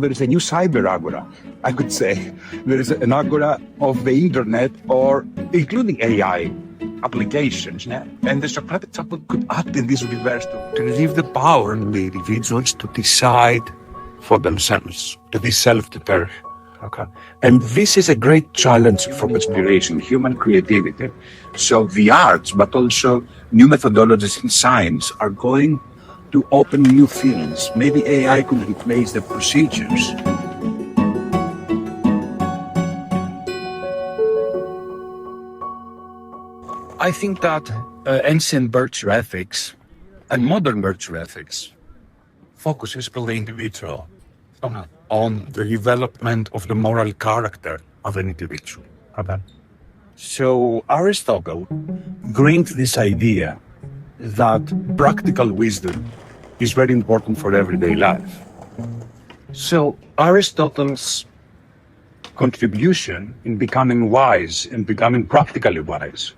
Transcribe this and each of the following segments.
There is a new cyber agora, I could say. There is an agora of the internet, or including AI applications. And the Socratic example could act in this reverse to leave the power in the individuals to decide for themselves, to be self-determined. Okay. And this is a great challenge for inspiration, human creativity. So the arts, but also new methodologies in science are going to open new fields. Maybe AI could replace the procedures. I think that ancient virtue ethics and modern virtue ethics focuses on the individual, on the development of the moral character of an individual. So Aristotle brought this idea that practical wisdom is very important for everyday life. So Aristotle's contribution in becoming wise and becoming practically wise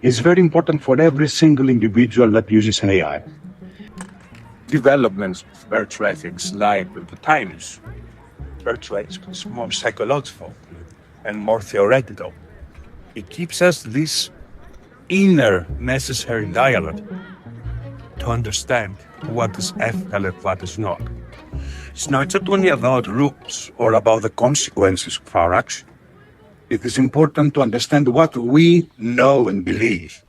is very important for every single individual that uses an AI. Developments of virtue ethics, like with the times, virtue ethics is more psychological and more theoretical. It gives us this inner necessary dialogue to understand what is ethical and what is not. It's not only about rules or about the consequences of our action. It is important to understand what we know and believe,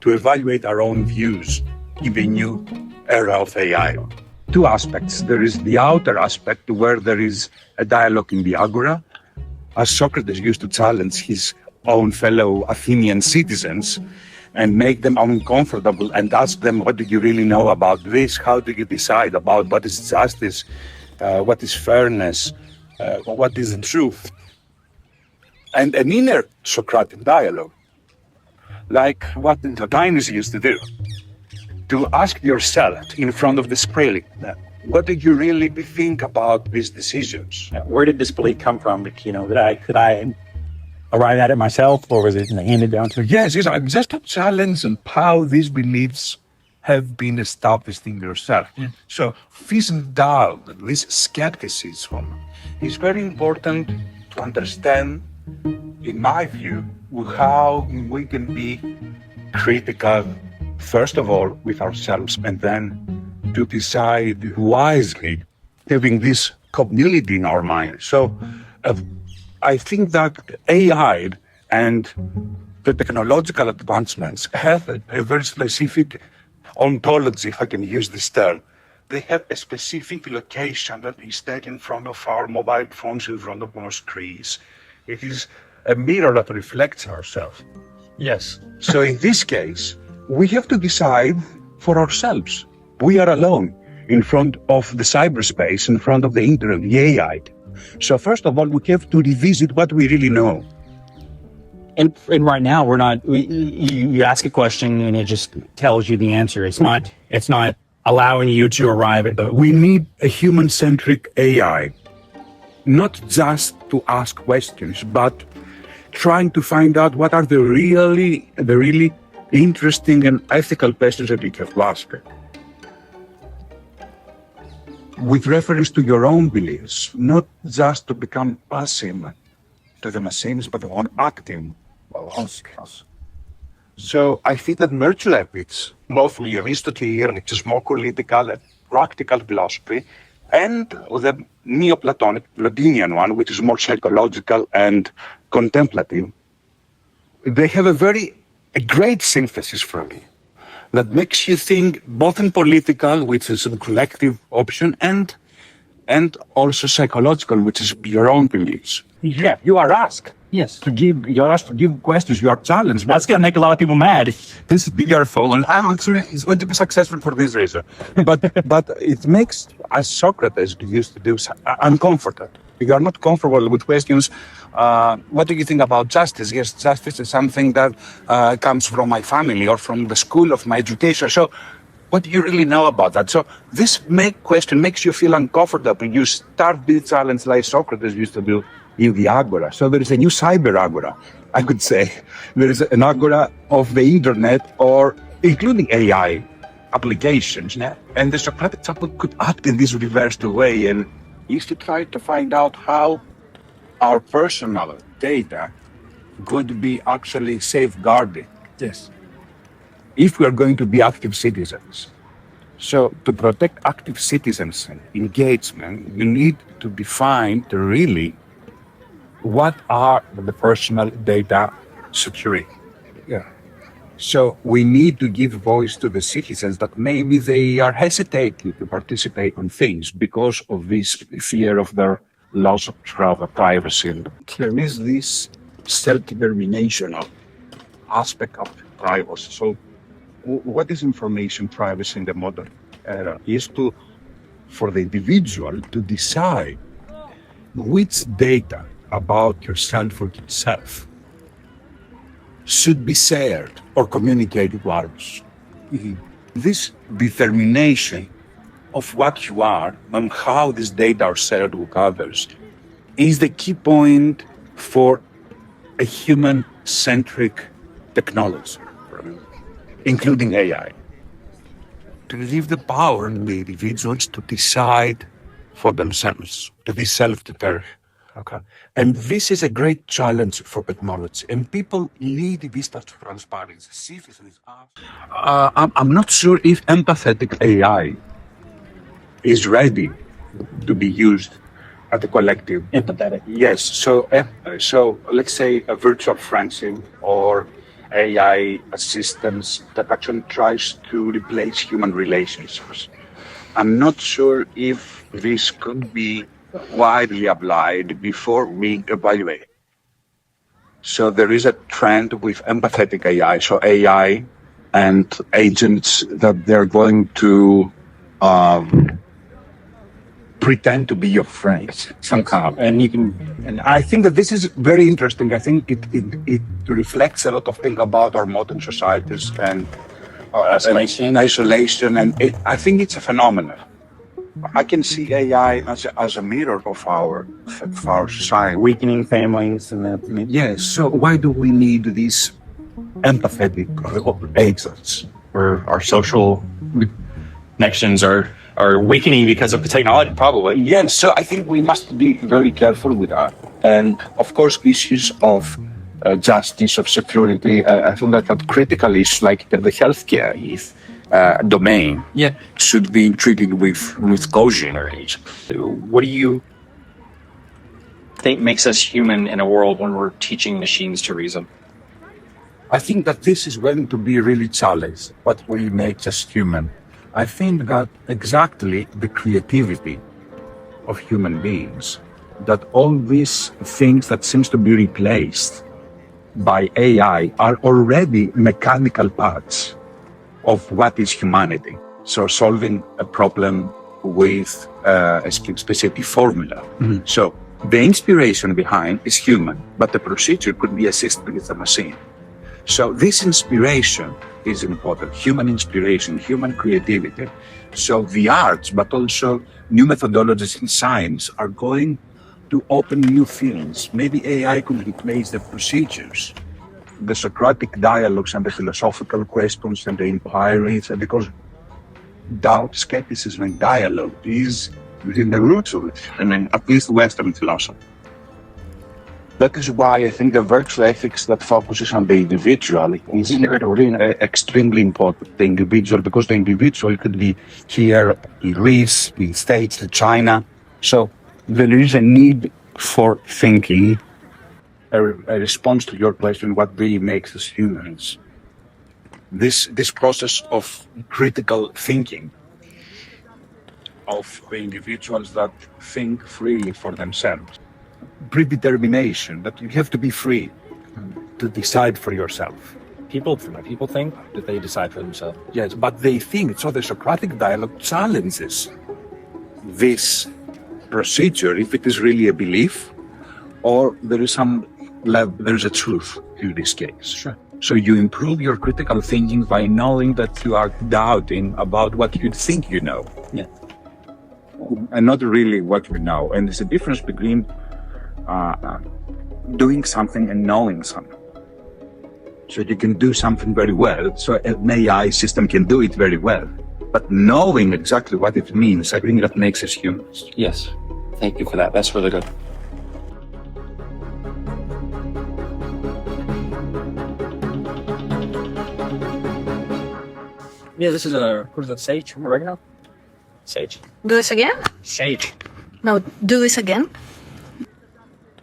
to evaluate our own views in the new era of AI. Two aspects. There is the outer aspect where there is a dialogue in the agora, as Socrates used to challenge his own fellow Athenian citizens and make them uncomfortable and ask them, what do you really know about this? How do you decide about what is justice, what is fairness, what is the truth? And an inner Socratic dialogue, like what Athens used to do, to ask yourself in front of the spiral, what did you really think about these decisions? Where did this belief come from? Could I arrive at it myself, or was it handed down to you? Yes, just a challenge on how these beliefs have been established in yourself. So this doubt, this skepticism, is very important to understand, in my view, how we can be critical, first of all, with ourselves, and then to decide wisely, having this community in our mind. So I think that AI and the technological advancements have a very specific ontology, if I can use this term. They have a specific location that is taken in front of our mobile phones, in front of our screens. It is a mirror that reflects ourselves. Yes. So in this case, we have to decide for ourselves. We are alone in front of the cyberspace, in front of the internet, the AI. So first of all, we have to revisit what we really know. And right now, you ask a question and it just tells you the answer. It's not allowing you to arrive at We need a human-centric AI, not just to ask questions, but trying to find out what are the really interesting and ethical questions that you have to ask. With reference to your own beliefs, not just to become passive to the machines, but on acting. So I think that virtue ethics, both from Aristotle, which is more political and practical philosophy, and the Neoplatonic, Platonian one, which is more psychological and contemplative, they have a great synthesis for me that makes you think both in political, which is a collective option, and also psychological, which is your own beliefs. Yeah, you are asked. Yes. You're asked to give questions, you are challenged. That's going to make a lot of people mad. This is beautiful, and actually it's going to be successful for this reason. But it makes, as Socrates used to do, uncomfortable. You are not comfortable with questions. What do you think about justice? Yes, justice is something that comes from my family or from the school of my education. So what do you really know about that? So this question makes you feel uncomfortable. You start being challenged like Socrates used to do in the agora. So there is a new cyber agora, I could say. There is an agora of the internet, or including AI applications. And the Socratic example could act in this reversed way and is to try to find out how our personal data could be actually safeguarded. Yes. If we are going to be active citizens. So to protect active citizens engagement, you need to define really what are the personal data security. Yeah. So we need to give voice to the citizens that maybe they are hesitating to participate in things because of this fear of their loss of privacy. There is this self-determination aspect of privacy. So what is information privacy in the modern era? Is for the individual to decide which data about yourself or yourself should be shared or communicated to others. This determination of what you are and how these data are shared with others is the key point for a human-centric technology, including AI. To leave the power in the individuals to decide for themselves, to be self-determined. Okay. And this is a great challenge for technology. And people need this transparency. Citizens I'm not sure if empathetic AI is ready to be used at a collective. Empathetic. Yes. So let's say a virtual friendship or AI assistance that actually tries to replace human relationships. I'm not sure if this could be widely applied before we evaluate it. So there is a trend with empathetic AI, so AI and agents that they're going to pretend to be your friends somehow. And I think that this is very interesting. I think it reflects a lot of things about our modern societies and isolation, and I think it's a phenomenon. I can see AI as a mirror of our society. Weakening families and that. Yes, so why do we need these empathetic agents? Where our social connections are weakening because of the technology, probably. Yes, so I think we must be very careful with that. And of course, issues of justice, of security, I think that critical issues like the healthcare domain should be treated with caution. What do you think makes us human in a world when we're teaching machines to reason? I think that this is going to be really challenged. What will make us human? I think that exactly the creativity of human beings, that all these things that seems to be replaced by AI are already mechanical parts of what is humanity. So solving a problem with a specific formula. Mm-hmm. So the inspiration behind is human, but the procedure could be assisted with a machine. So this inspiration is important, human inspiration, human creativity. So the arts, but also new methodologies in science are going to open new fields. Maybe AI could replace the procedures, the Socratic dialogues and the philosophical questions and the inquiries, and because doubt, skepticism, and dialogue is within the roots of it, and then at least Western philosophy. That is why I think the virtue ethics that focuses on the individual is really extremely important. The individual, because the individual could be here in Greece, in the States, in China. So there is a need for thinking. A response to your question, what really makes us humans? This process of critical thinking, of the individuals that think freely for themselves. Predetermination, that you have to be free to decide for yourself. People think that they decide for themselves. Yes, but they think. So the Socratic dialogue challenges this procedure, if it is really a belief, or there is a truth in this case. Sure. So you improve your critical thinking by knowing that you are doubting about what you think you know. Yeah. And not really what you know. And there's a difference between doing something and knowing something. So you can do something very well. So an AI system can do it very well. But knowing exactly what it means, I think that makes us humans. Yes. Thank you for that. That's really good. Yeah, this is sage, oregano. Sage. Do this again? Sage. No, do this again.